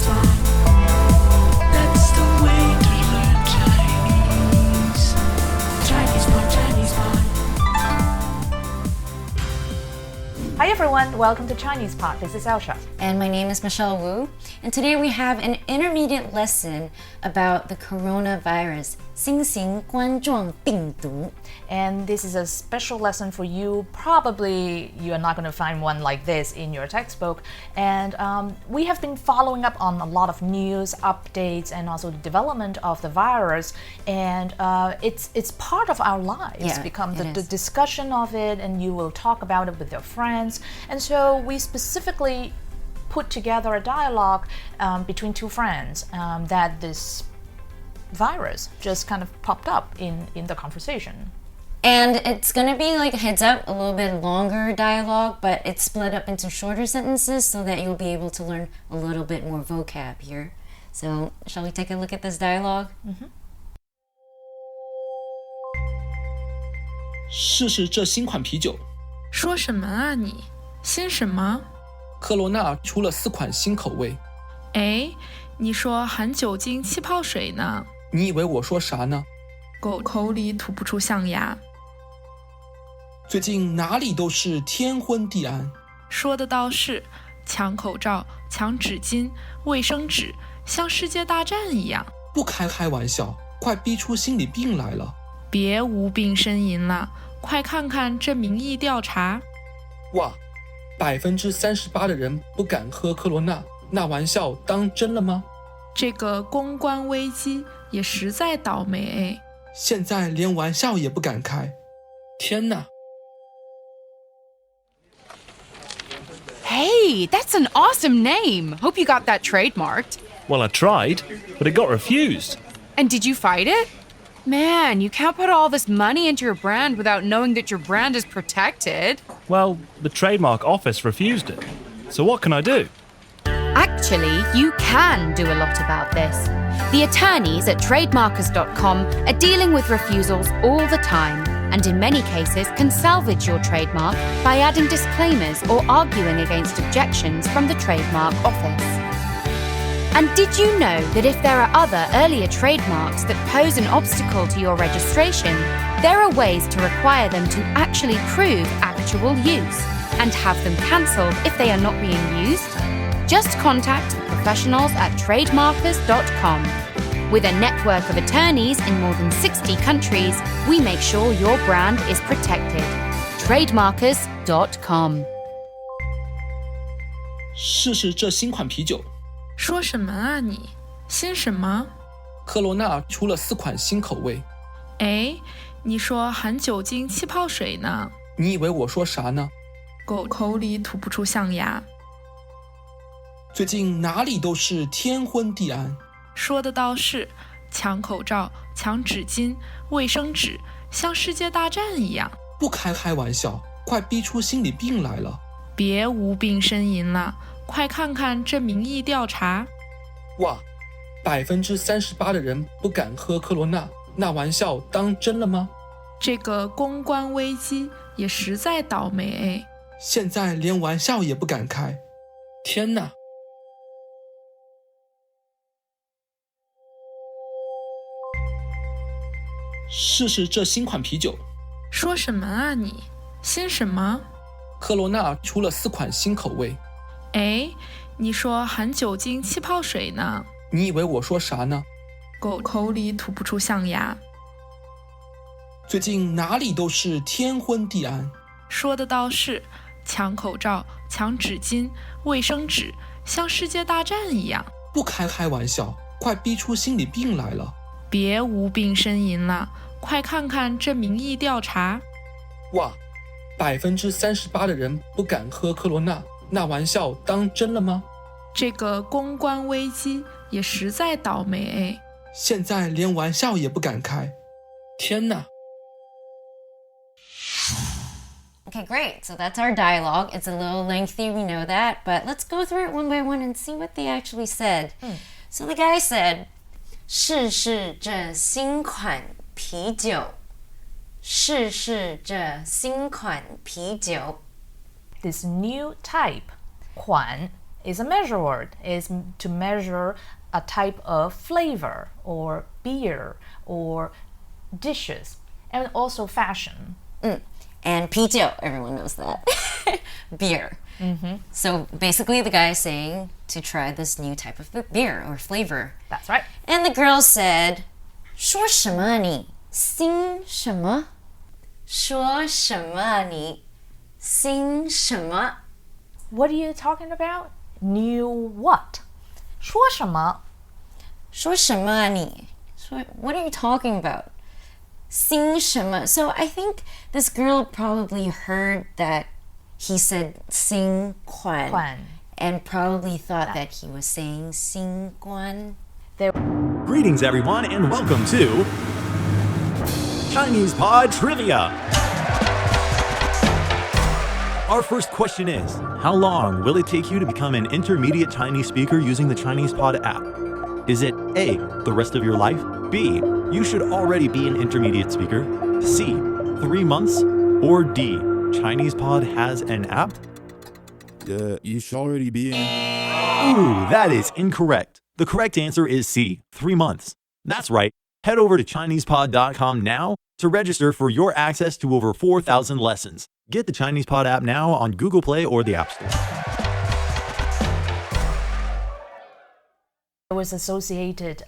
fun. That's the way to learn Chinese. Chinese pot, Chinese pot. Hi everyone, welcome to Chinese Pot. This is Elsha. And my name is Michelle Wu. And today we have an intermediate lesson about the coronavirus, 新型冠状病毒. And this is a special lesson for you. Probably you are not going to find one like this in your textbook. And we have been following up on a lot of news, updates, and also the development of the virus. And it's part of our lives. Yeah, Become the is. discussion of it, and you will talk about it with your friends. And so we specifically put together a dialogue between two friends that this virus just kind of popped up in the conversation. And it's going to be like heads up, a little bit longer dialogue, but it's split up into shorter sentences so that you'll be able to learn a little bit more vocab here. So, shall we take a look at this dialogue? 试试这新款啤酒。说什么啊你？新什么？科罗娜出了4款新口味。哎，你说含酒精气泡水呢？你以为我说啥呢？狗口里吐不出象牙。最近哪里都是天昏地暗。说的倒是，抢口罩、抢纸巾、卫生纸，像世界大战一样。不开玩笑，快逼出心理病来了。别无病呻吟了，快看看这民意调查。哇，38%的人不敢喝科罗娜，那玩笑当真了吗？这个公关危机也实在倒霉哎。现在连玩笑也不敢开。天哪！ Hey, that's an awesome name. Hope you got that trademarked. Well, I tried, but it got refused. And did you fight it? Man, you can't put all this money into your brand without knowing that your brand is protected. Well, the trademark office refused it. So what can I do? Actually, you can do a lot about this. The attorneys at trademarkers.com are dealing with refusals all the time, and in many cases can salvage your trademark by adding disclaimers or arguing against objections from the trademark office. And did you know that if there are other earlier trademarks that pose an obstacle to your registration, there are ways to require them to actually prove actual use and have them cancelled if they are not being used? Just contact professionals at trademarkers.com. With a network of attorneys in more than 60 countries, we make sure your brand is protected. Trademarkers.com. 试试这新款啤酒。说什么啊你？新什么？科罗娜出了4款新口味。哎，你说含酒精气泡水呢？你以为我说啥呢？狗口里吐不出象牙。最近哪里都是天昏地暗。说的倒是，抢口罩、抢纸巾、卫生纸，像世界大战一样。不开玩笑，快逼出心理病来了。别无病呻吟了，快看看这民意调查。哇，38%的人不敢喝科罗娜，那玩笑当真了吗？这个公关危机也实在倒霉哎。现在连玩笑也不敢开。天哪！ 试试这新款啤酒。说什么啊你？新什么？科罗娜出了4款新口味。哎，你说含酒精气泡水呢？你以为我说啥呢？狗口里吐不出象牙。最近哪里都是天昏地暗。说的倒是，抢口罩、抢纸巾、卫生纸，像世界大战一样。不开玩笑，快逼出心理病来了。别无病呻吟了，快看看这民意调查。哇，38%的人不敢喝科罗娜，那玩笑当真了吗？这个公关危机也实在倒霉哎。现在连玩笑也不敢开。天哪！ Okay, great. So that's our dialogue. It's a little lengthy, we know that, but let's go through it one by one and see what they actually said. So the guy said, 试试这新款啤酒。试试这新款啤酒。 This new type, 款 is a measure word. Is to measure a type of flavor or beer or dishes, and also fashion. And 啤酒, everyone knows that. Beer. So basically the guy is saying to try this new type of beer or flavor. That's right. And the girl said, 说什么你新什么说什么你新什么 What are you talking about? New what? 说什么?说什么你 What are you talking about? 新什么 So I think this girl probably heard that he said 新款 款 and probably thought that he was saying 新冠 Greetings, everyone, and welcome to Chinese Pod Trivia. Our first question is, how long will it take you to become an intermediate Chinese speaker using the Chinese Pod app? Is it A, the rest of your life? B, you should already be an intermediate speaker? C, 3 months? Or D, Chinese Pod has an app? You should already be in. Ooh, that is incorrect. The correct answer is C, 3 months. That's right. Head over to ChinesePod.com now to register for your access to over 4,000 lessons. Get the Chinese Pod app now on Google Play or the App Store. It was associated,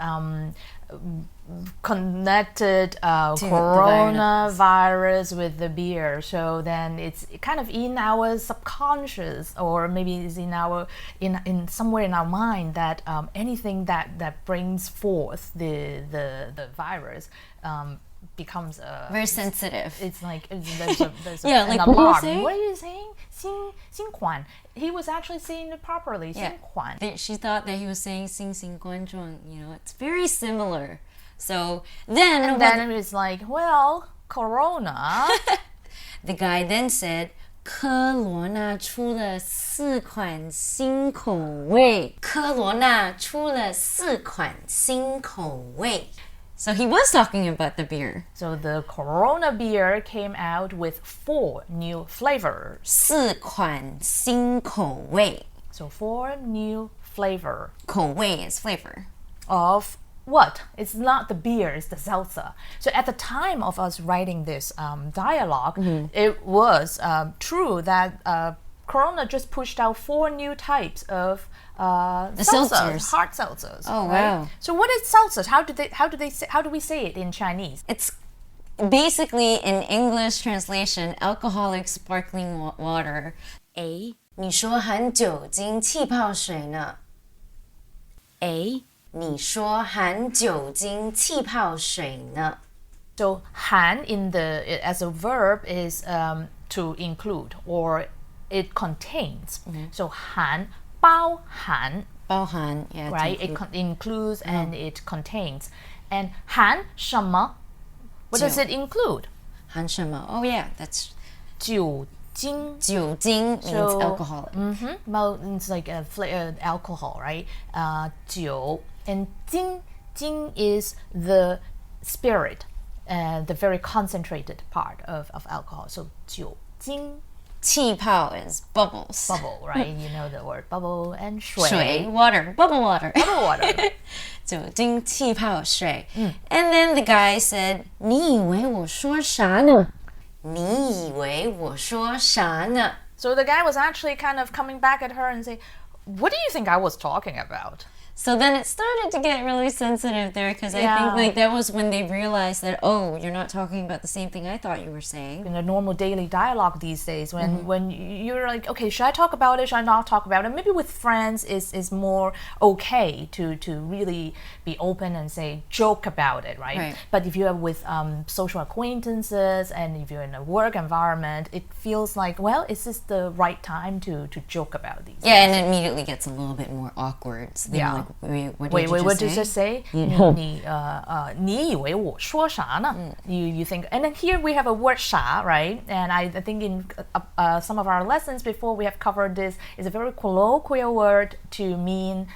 connected the coronavirus with the beer. So then it's kind of in our subconscious, or maybe it's in our in somewhere in our mind that anything that brings forth the virus becomes Very sensitive. It's like there's Yeah, an like, alarm. what are you saying? What are you saying? 新款. He was actually saying it properly. 新款. She thought that he was saying 新型冠状 it's very similar. So then Then it's like, well, Corona. the guy then said 科罗娜出了4款新口味科罗娜出了4款新口味 So he was talking about the beer. So the Corona beer came out with 4 new flavors. 4款新口味 So 4 new flavor 口味 is flavor. of what? It's not the beer, it's the seltzer. So at the time of us writing this dialogue, it was true that Corona just pushed out 4 new types of seltzers. hard seltzers. Oh, right? wow. So what is seltzers? How do we say it in Chinese? It's basically, in English translation, alcoholic sparkling water. A. 你说含酒精气泡水呢 A. 你说含酒精气泡水呢 So han in as a verb is to include, or it contains. So han 包含包含 yeah, right? It includes and it contains. And 含什么? What does it include? 含什么 Oh yeah, that's 酒精酒精 means So, alcohol. Well, it's like alcohol, right? 酒 and 精 is the spirit, the very concentrated part of alcohol. So 酒精气泡 is bubbles. bubble, right? You know the word bubble and 水水 water, bubble water. bubble water. 酒精气泡水 And then the guy said 你以为我说啥呢你以为我说啥呢 So the guy was actually kind of coming back at her and saying, "What do you think I was talking about?" So then it started to get really sensitive there because I Yeah. think like that was when they realized that, oh, you're not talking about the same thing I thought you were saying. In the normal daily dialogue these days, when you're like, okay, should I talk about it? Should I not talk about it? Maybe with friends is more okay to really be open and say joke about it, right? Right. But if you're with social acquaintances and if you're in a work environment, it feels like, well, is this the right time to joke about these? Yeah, and it immediately gets a little bit more awkward. So Yeah. Like, what Wait, did you what just did say? you say? 你以为我说啥呢? You think, and then here we have a word 啥, right? And I think in some of our lessons before we have covered this is a very colloquial word to mean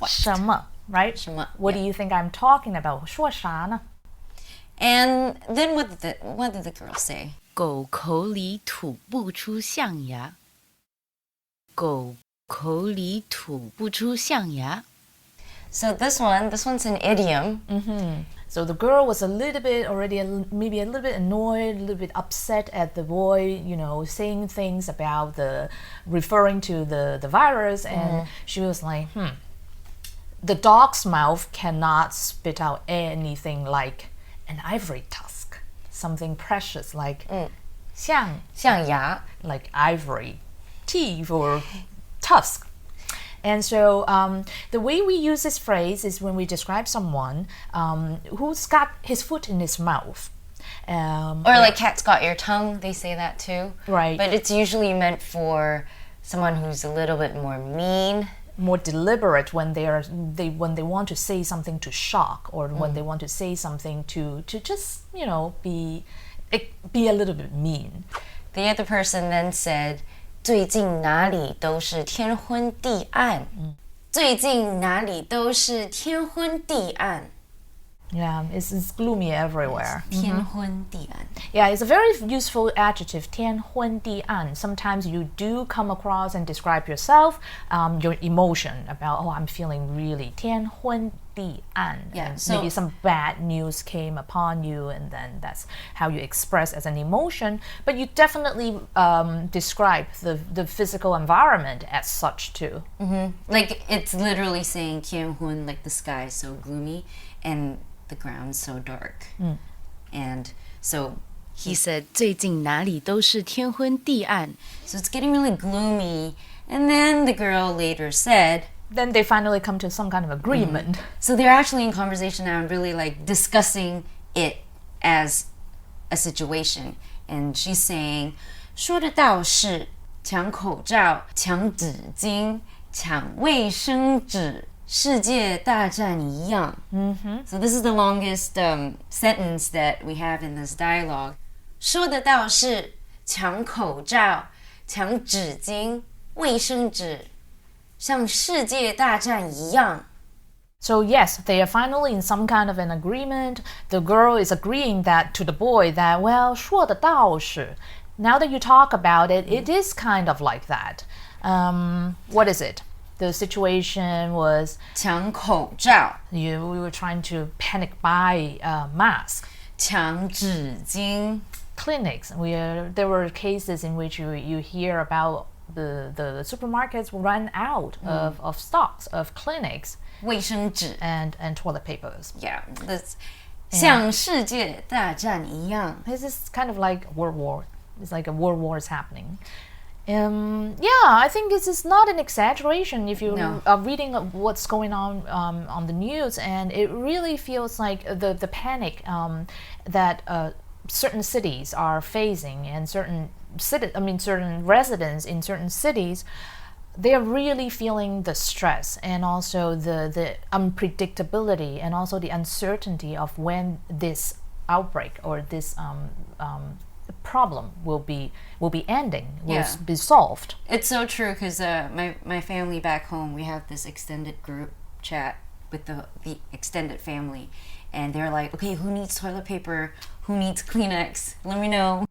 什么, right? 什么, What do you think I'm talking about? 说啥呢? And then what did the girl say? 狗口里吐不出象牙。狗口里吐不出象牙。 So this one's an idiom. So the girl was a little bit already, maybe a little bit annoyed, a little bit upset at the boy, saying things about referring to the virus. And she was like, the dog's mouth cannot spit out anything like an ivory tusk, something precious like 象牙 like ivory, teeth or tusk. And so the way we use this phrase is when we describe someone who's got his foot in his mouth. Or like cat's got your tongue, they say that too. Right. But it's usually meant for someone who's a little bit more mean. More deliberate when when they want to say something to shock, or when they want to say something to just be a little bit mean. The other person then said, 最近哪里都是天昏地暗。最近哪里都是天昏地暗。 Yeah, it's gloomy everywhere. 天昏地暗。 Yeah, it's a very useful adjective, 天昏地暗. Sometimes you do come across and describe yourself, your emotion about, I'm feeling really 天昏地暗. Yeah, and so maybe some bad news came upon you, and then that's how you express as an emotion. But you definitely describe the physical environment as such too. Like it's literally saying 天昏, like the sky is so gloomy and the ground's so dark. And so He said 最近哪里都是天昏地暗。 So it's getting really gloomy. And then the girl later said, Then they finally come to some kind of agreement. So they're actually in conversation now and really like discussing it as a situation. And she's saying, 说的倒是抢口罩、抢纸巾、抢卫生纸，世界大战一样。So this is the longest sentence that we have in this dialogue. 说的倒是抢口罩、抢纸巾、卫生纸。像世界大战一样。 So yes, they are finally in some kind of an agreement. The girl is agreeing that to the boy that, well, 说的倒是. Now that you talk about it, it is kind of like that. What is it? The situation was 抢口罩. we were trying to panic buy a mask. 抢纸巾. Clinics. There were cases in which you hear about the supermarkets run out of stocks of clinics 卫生纸 and toilet papers. Yeah, this 像世界大战一样. This is kind of like World War. It's like a world war is happening. Yeah, I think this is not an exaggeration if you are reading what's going on the news, and it really feels like the panic that certain cities are facing, and certain residents in certain cities, they are really feeling the stress and also the unpredictability and also the uncertainty of when this outbreak or this problem will be ending, will be solved. It's so true because my family back home, we have this extended group chat with the extended family, and they're like, okay, who needs toilet paper? Who needs Kleenex? Let me know.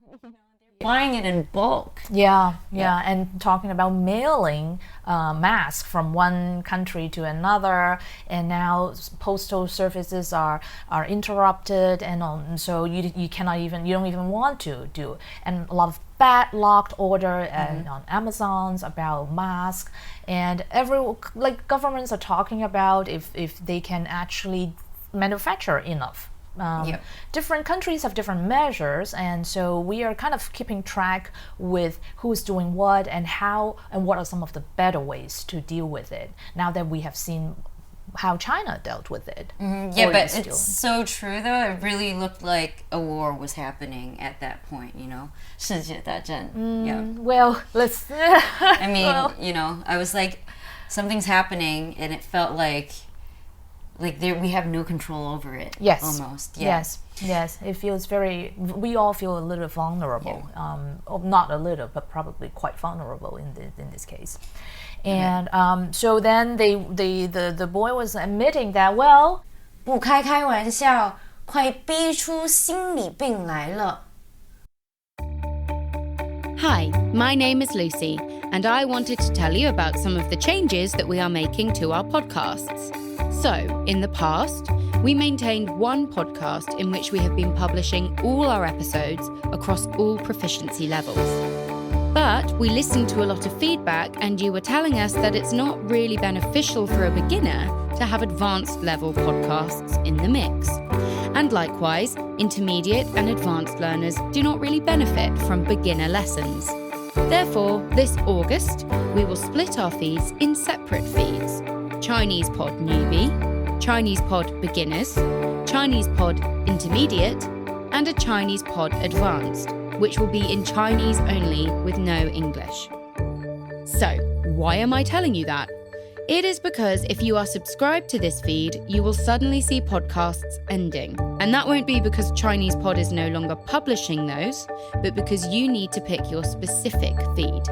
Buying it in bulk. Yeah, and talking about mailing masks from one country to another, and now postal services are interrupted, and so you don't even want to do, and a lot of backlogged order and on Amazon's about masks, and governments are talking about if they can actually manufacture enough. Different countries have different measures, and so we are kind of keeping track with who's doing what and how, and what are some of the better ways to deal with it now that we have seen how China dealt with it. Yeah, but it's so true though. It really looked like a war was happening at that point, 世界大战. Yeah. Well, let's I mean, I was like, something's happening, and it felt like we have no control over it. Yes. Almost. Yeah. Yes. It feels we all feel a little vulnerable. Not a little, but probably quite vulnerable in this case. And so then the boy was admitting that, well, 不开玩笑，快逼出心理病来了。 Hi, my name is Lucy, and I wanted to tell you about some of the changes that we are making to our podcasts. So, in the past, we maintained one podcast in which we have been publishing all our episodes across all proficiency levels. But we listened to a lot of feedback, and you were telling us that it's not really beneficial for a beginner to have advanced level podcasts in the mix. And likewise, intermediate and advanced learners do not really benefit from beginner lessons. Therefore, this August, we will split our feeds in separate feeds: Chinese Pod Newbie, Chinese Pod Beginners, Chinese Pod Intermediate, and a Chinese Pod Advanced, which will be in Chinese only with no English. So, why am I telling you that? It is because if you are subscribed to this feed, you will suddenly see podcasts ending. And that won't be because Chinese Pod is no longer publishing those, but because you need to pick your specific feed.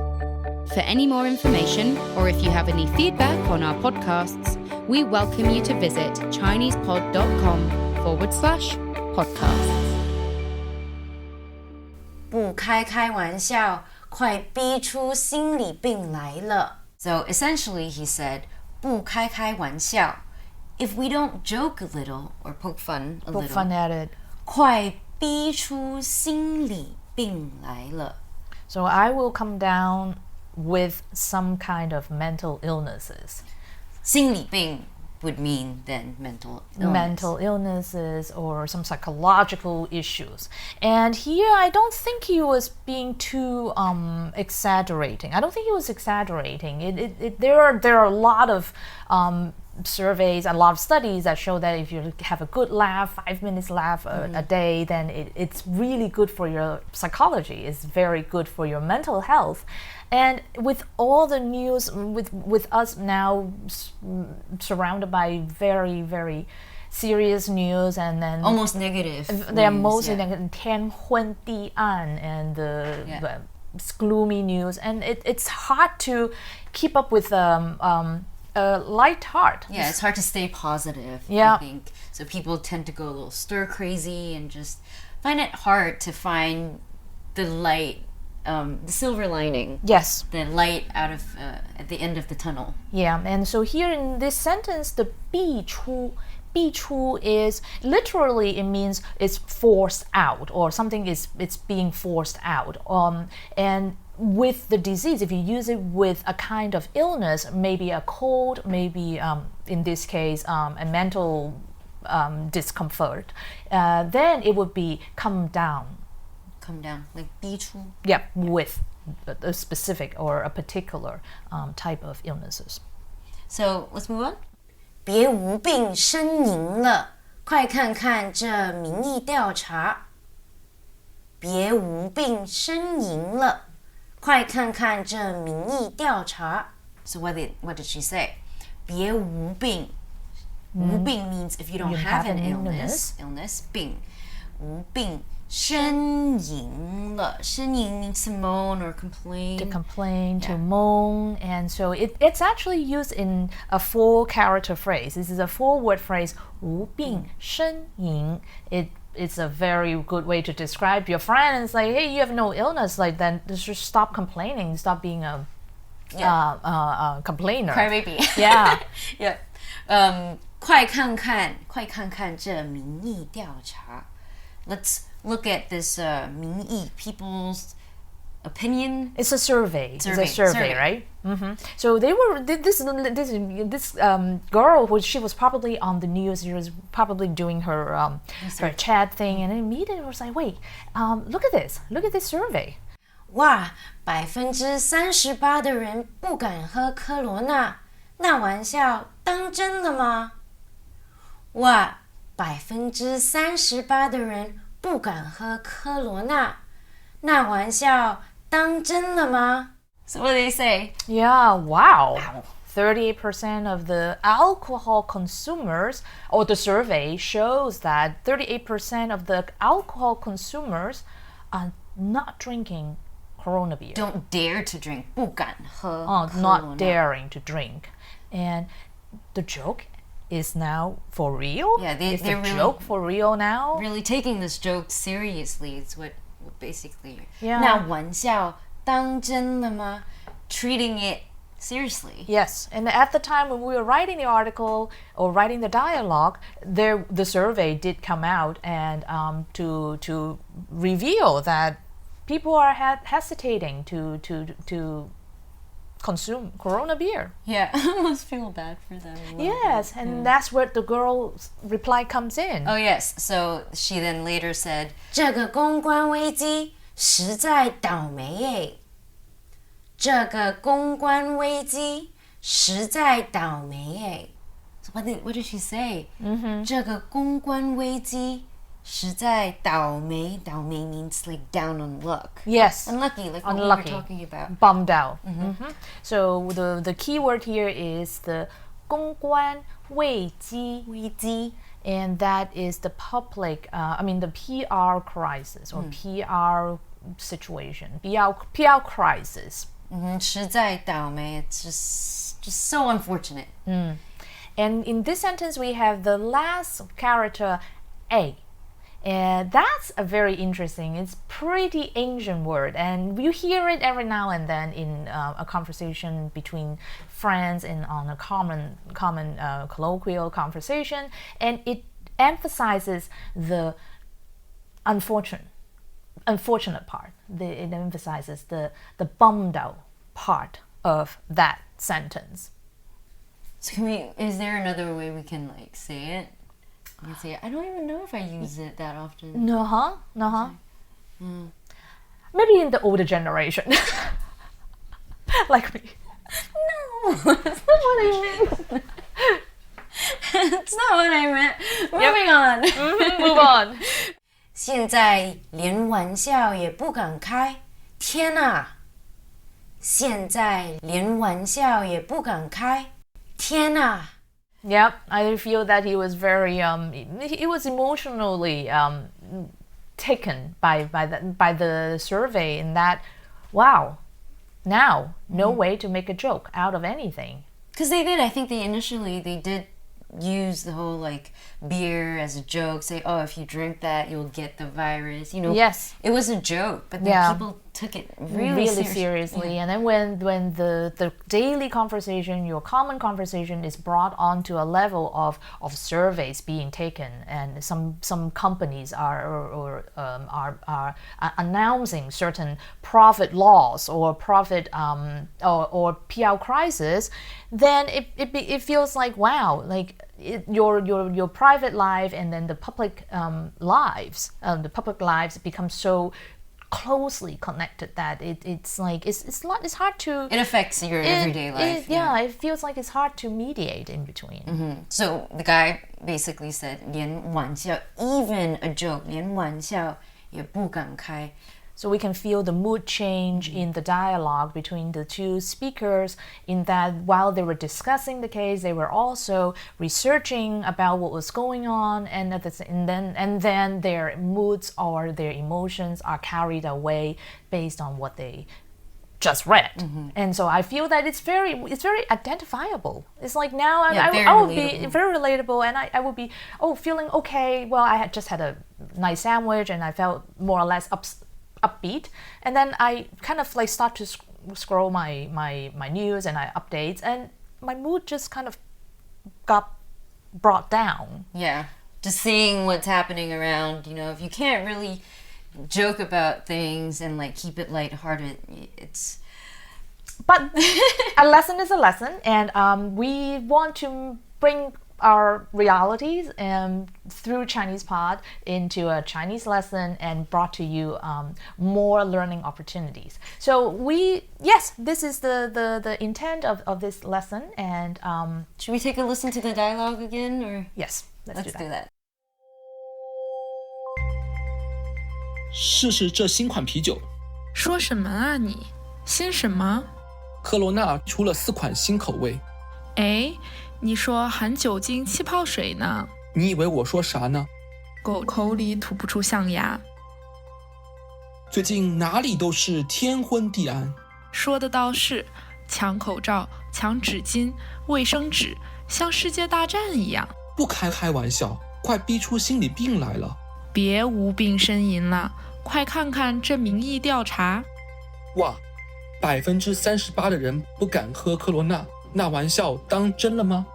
For any more information, or if you have any feedback on our podcasts, we welcome you to visit ChinesePod.com/podcasts. 不开玩笑，快逼出心理病来了。So essentially, he said, 不开玩笑. If we don't joke a little or poke fun a Poke little, fun at it. 快逼出心理病来了. So I will come down with some kind of mental illnesses. 心理病 would mean then mental illness. Mental illnesses or some psychological issues. And here I don't think he was being too exaggerating. I don't think he was exaggerating. There are a lot of surveys, a lot of studies that show that if you have a good laugh, 5 minutes laugh a day, then it's really good for your psychology. It's very good for your mental health. And with all the news, with us now surrounded by very, very serious news, and then almost negative. They're mostly negative. 天昏地暗 and the gloomy news, and it's hard to keep up with a light heart. Yeah, it's hard to stay positive. Yeah. I think so. People tend to go a little stir crazy and just find it hard to find the light. The silver lining. Yes. The light out of at the end of the tunnel. Yeah, and so here in this sentence, the 逼出 is literally, it means it's forced out, or something it's being forced out. And with the disease, if you use it with a kind of illness, maybe a cold, maybe in this case a mental discomfort, then it would be come down. Come down, like 逼出. Yeah, with a specific or a particular type of illnesses. So let's move on. 别无病呻吟了，快看看这民意调查。别无病呻吟了，快看看这民意调查。So what did she say? 别无病. 无病 means if you don't have an illness. 病无病。呻吟了，呻吟 means to moan or complain. To complain, to moan, and so it's actually used in a 4-character phrase. This is a 4-word phrase. 无病呻吟. It's a very good way to describe your friend. It's like, hey, you have no illness, like then just stop complaining, stop being a complainer. Crybaby. Yeah. Yeah. 快看看这民意调查. Let's look at this 民意, people's opinion. It's a survey. It's a survey, right? Mm-hmm. So they were this girl, she was probably on the news. She was probably doing her chat thing, and immediately was like, "Wait, look at this! Look at this survey." 哇，38%的人不敢喝科罗娜，那玩笑当真了吗？哇，38%的人不敢喝科罗娜，那玩笑当真了吗？ So what do they say? Yeah, wow. 38% of the alcohol consumers, or the survey shows that 38% of the alcohol consumers are not drinking Corona beer. Don't dare to drink. 不敢喝 not daring to drink. And the joke is now for real? Yeah, is the they're really, joke for real now? Really taking this joke seriously. It's what basically. Yeah. 那玩笑当真了吗？ treating it seriously. Yes, and at the time when we were writing the article or writing the dialogue, the survey did come out and to reveal that people are hesitating to consume Corona beer. Yeah, I almost feel bad for them. Yes, and that's where the girl's reply comes in. Oh yes, so she then later said, 这个公关危机实在倒霉耶。这个公关危机实在倒霉耶。So what did she say? 这个公关危机实在倒霉。倒霉 means like down on luck. Yes. Unlucky, like what Unlucky. we were talking about. Bummed out. So the key word here is the 公关危机. And that is the public, the PR crisis or PR situation, PR crisis. 实在倒霉, it's just so unfortunate. And in this sentence, we have the last character, A. And that's a very interesting, it's pretty ancient word. And you hear it every now and then in a conversation between friends and on a common colloquial conversation. And it emphasizes the unfortunate part. It emphasizes the bummed out part of that sentence. So is there another way we can like say it? I say it. I don't even know if I use it that often. No. Maybe in the older generation. Like me. No, that's not what I meant. That's not what I meant. Moving on. Move on. 现在连玩笑也不敢开，天哪！现在连玩笑也不敢开，天哪！ Yep, I feel that he was very he was emotionally taken by the survey in that, wow, now no way to make a joke out of anything. Because I think initially they did use the whole like beer as a joke, say, oh, if you drink that you'll get the virus, Yes, it was a joke, but then people took it really seriously. Yeah. And then when the daily conversation, your common conversation is brought onto a level of surveys being taken, and some companies are announcing certain profit loss or profit or PR crisis, then it feels like, wow, like your private life and then the public lives become so closely connected that it's hard to. It affects your everyday life. It feels like it's hard to mediate in between. So the guy basically said, 连玩笑, even a joke, 连玩笑也不敢开. So we can feel the mood change in the dialogue between the two speakers, in that while they were discussing the case, they were also researching about what was going on, and then their moods or their emotions are carried away based on what they just read. And so I feel that it's very identifiable. It's like now I would be very relatable, and I would be feeling okay. Well, I had just had a nice sandwich and I felt more or less upbeat, and then I kind of like start to scroll my news and my updates, and my mood just kind of got brought down. Yeah, just seeing what's happening around, if you can't really joke about things and like keep it lighthearted, it's... But a lesson is a lesson, and we want to bring our realities through Chinese Pod into a Chinese lesson and brought to you more learning opportunities. So this is the intent of this lesson. And should we take a listen to the dialogue again, or? Yes, let's do that. 试试这新款啤酒。说什么啊你？新什么？科罗娜出了4款新口味。哎，你说含酒精气泡水呢？你以为我说啥呢？狗口里吐不出象牙。最近哪里都是天昏地暗。说的倒是，抢口罩、抢纸巾、卫生纸，像世界大战一样。不开玩笑，快逼出心理病来了。别无病呻吟了，快看看这民意调查。哇， 38%的人不敢喝科罗娜，那玩笑当真了吗？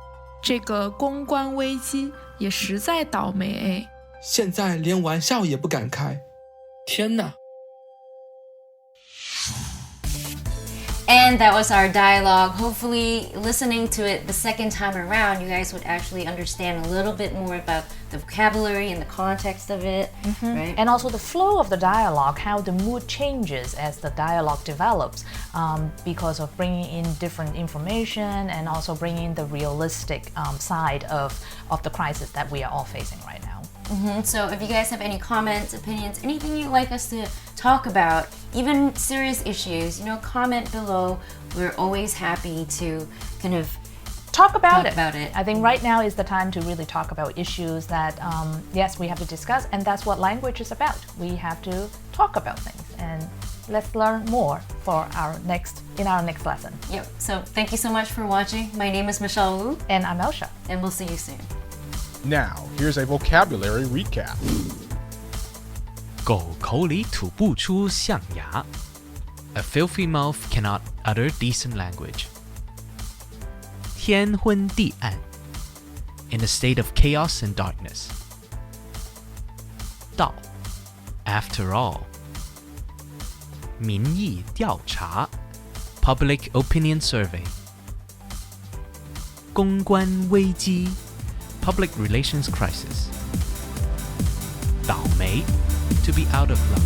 这个公关危机也实在倒霉哎。现在连玩笑也不敢开，天哪！ And that was our dialogue. Hopefully, listening to it the second time around, you guys would actually understand a little bit more about the vocabulary and the context of it, right? And also the flow of the dialogue, how the mood changes as the dialogue develops, because of bringing in different information and also bringing in the realistic side of the crisis that we are all facing right now. So if you guys have any comments, opinions, anything you'd like us to talk about, even serious issues, comment below. We're always happy to kind of talk about it. I think right now is the time to really talk about issues that, yes, we have to discuss, and that's what language is about. We have to talk about things, and let's learn more in our next lesson. Yep. So thank you so much for watching. My name is Michelle Wu. And I'm Elsha. And we'll see you soon. Now, here's a vocabulary recap. 狗口里吐不出象牙 A filthy mouth cannot utter decent language. 天昏地暗 In a state of chaos and darkness. 道 After all. 民意调查 Public opinion survey. 公关危机 Public relations crisis. 倒霉 To be out of luck.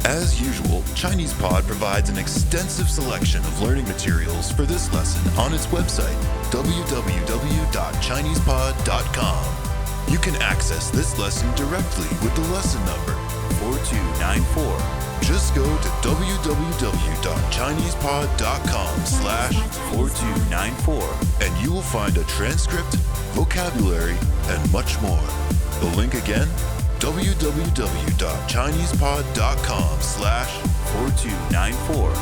As usual, ChinesePod provides an extensive selection of learning materials for this lesson on its website, www.chinesepod.com. You can access this lesson directly with the lesson number 4294. Just go to www.chinesepod.com/4294 and you will find a transcript, vocabulary, and much more. The link again, www.chinesepod.com/4294.